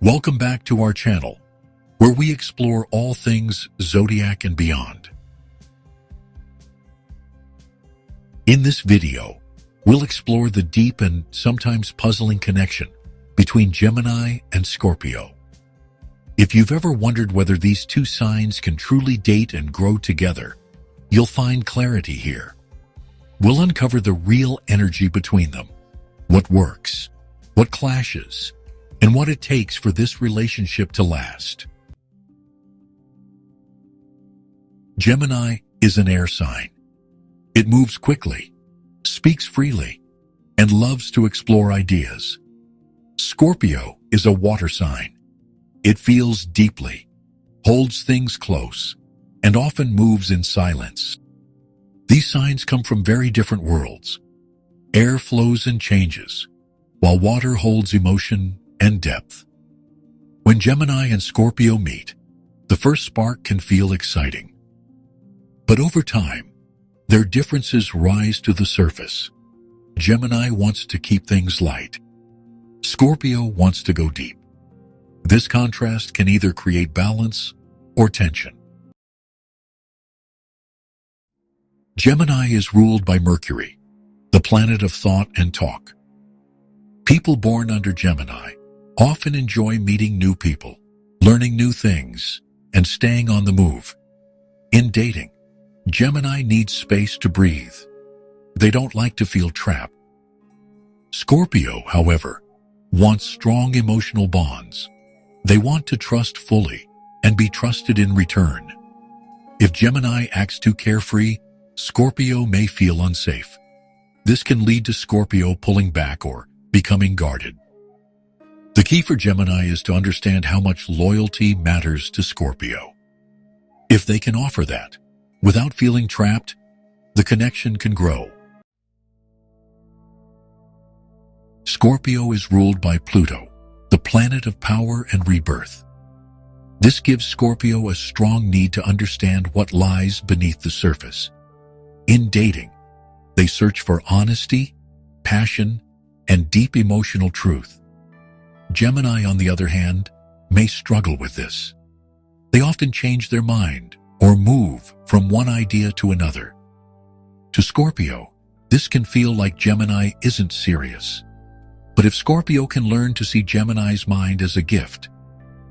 Welcome back to our channel, where we explore all things Zodiac and beyond. In this video, we'll explore the deep and sometimes puzzling connection between Gemini and Scorpio. If you've ever wondered whether these two signs can truly date and grow together, you'll find clarity here. We'll uncover the real energy between them, what works, what clashes, and what it takes for this relationship to last. Gemini is an air sign. It moves quickly, speaks freely, and loves to explore ideas. Scorpio is a water sign. It feels deeply, holds things close, and often moves in silence. These signs come from very different worlds. Air flows and changes, while water holds emotion and depth. When Gemini and Scorpio meet, the first spark can feel exciting. But over time, their differences rise to the surface. Gemini wants to keep things light. Scorpio wants to go deep. This contrast can either create balance or tension. Gemini is ruled by Mercury, the planet of thought and talk. People born under Gemini often enjoy meeting new people, learning new things, and staying on the move. In dating, Gemini needs space to breathe. They don't like to feel trapped. Scorpio, however, wants strong emotional bonds. They want to trust fully and be trusted in return. If Gemini acts too carefree, Scorpio may feel unsafe. This can lead to Scorpio pulling back or becoming guarded. The key for Gemini is to understand how much loyalty matters to Scorpio. If they can offer that, without feeling trapped, the connection can grow. Scorpio is ruled by Pluto, the planet of power and rebirth. This gives Scorpio a strong need to understand what lies beneath the surface. In dating, they search for honesty, passion, and deep emotional truth. Gemini, on the other hand, may struggle with this. They often change their mind or move from one idea to another. To Scorpio, this can feel like Gemini isn't serious. But if Scorpio can learn to see Gemini's mind as a gift,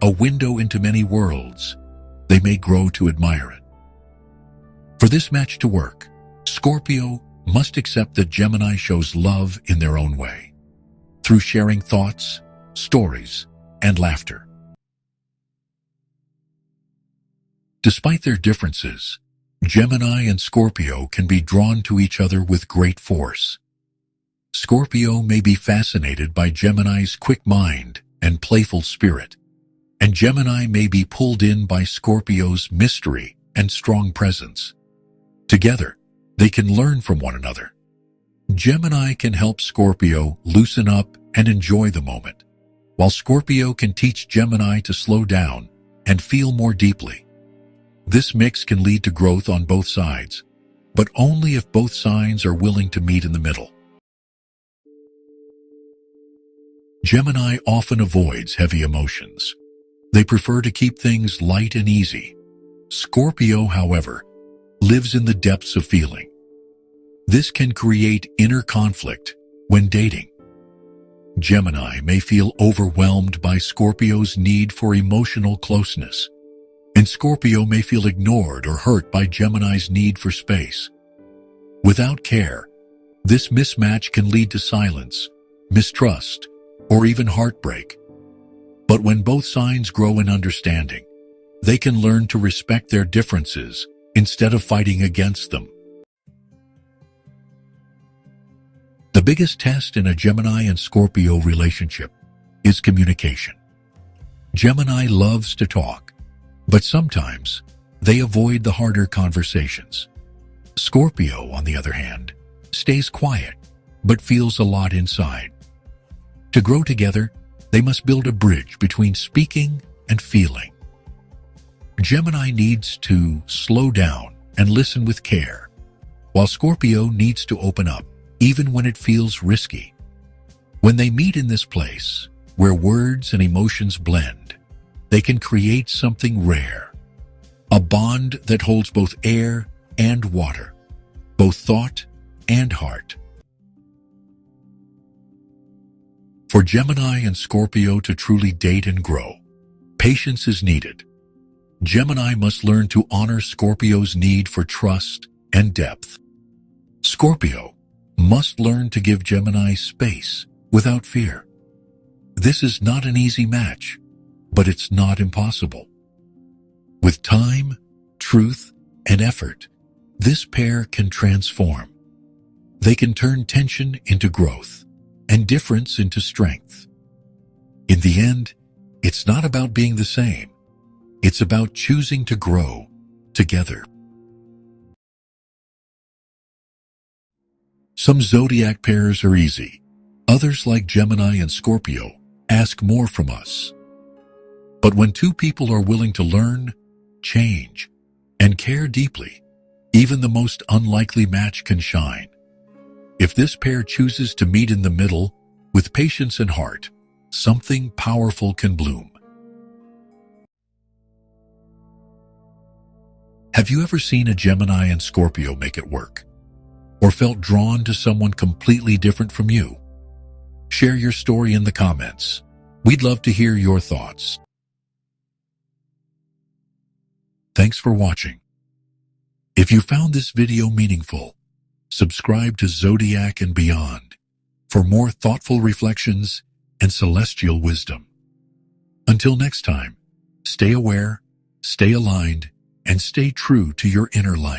a window into many worlds, they may grow to admire it. For this match to work, Scorpio must accept that Gemini shows love in their own way, through sharing thoughts, stories, and laughter. Despite their differences, Gemini and Scorpio can be drawn to each other with great force. Scorpio may be fascinated by Gemini's quick mind and playful spirit, and Gemini may be pulled in by Scorpio's mystery and strong presence. Together, they can learn from one another. Gemini can help Scorpio loosen up and enjoy the moment, while Scorpio can teach Gemini to slow down and feel more deeply. This mix can lead to growth on both sides, but only if both signs are willing to meet in the middle. Gemini often avoids heavy emotions. They prefer to keep things light and easy. Scorpio, however, lives in the depths of feeling. This can create inner conflict when dating. Gemini may feel overwhelmed by Scorpio's need for emotional closeness, and Scorpio may feel ignored or hurt by Gemini's need for space. Without care, this mismatch can lead to silence, mistrust, or even heartbreak. But when both signs grow in understanding, they can learn to respect their differences instead of fighting against them. The biggest test in a Gemini and Scorpio relationship is communication. Gemini loves to talk, but sometimes they avoid the harder conversations. Scorpio, on the other hand, stays quiet, but feels a lot inside. To grow together, they must build a bridge between speaking and feeling. Gemini needs to slow down and listen with care, while Scorpio needs to open up, even when it feels risky. When they meet in this place, where words and emotions blend, they can create something rare. A bond that holds both air and water, both thought and heart. For Gemini and Scorpio to truly date and grow, patience is needed. Gemini must learn to honor Scorpio's need for trust and depth. Scorpio must learn to give Gemini space without fear. This is not an easy match, but it's not impossible. With time, truth, and effort, this pair can transform. They can turn tension into growth and difference into strength. In the end, it's not about being the same. It's about choosing to grow together. Some zodiac pairs are easy. Others, like Gemini and Scorpio, ask more from us. But when two people are willing to learn, change, and care deeply, even the most unlikely match can shine. If this pair chooses to meet in the middle, with patience and heart, something powerful can bloom. Have you ever seen a Gemini and Scorpio make it work? Or felt drawn to someone completely different from you? Share your story in the comments. We'd love to hear your thoughts. Thanks for watching. If you found this video meaningful, subscribe to Zodiac and Beyond for more thoughtful reflections and celestial wisdom. Until next time, stay aware, stay aligned, and stay true to your inner light.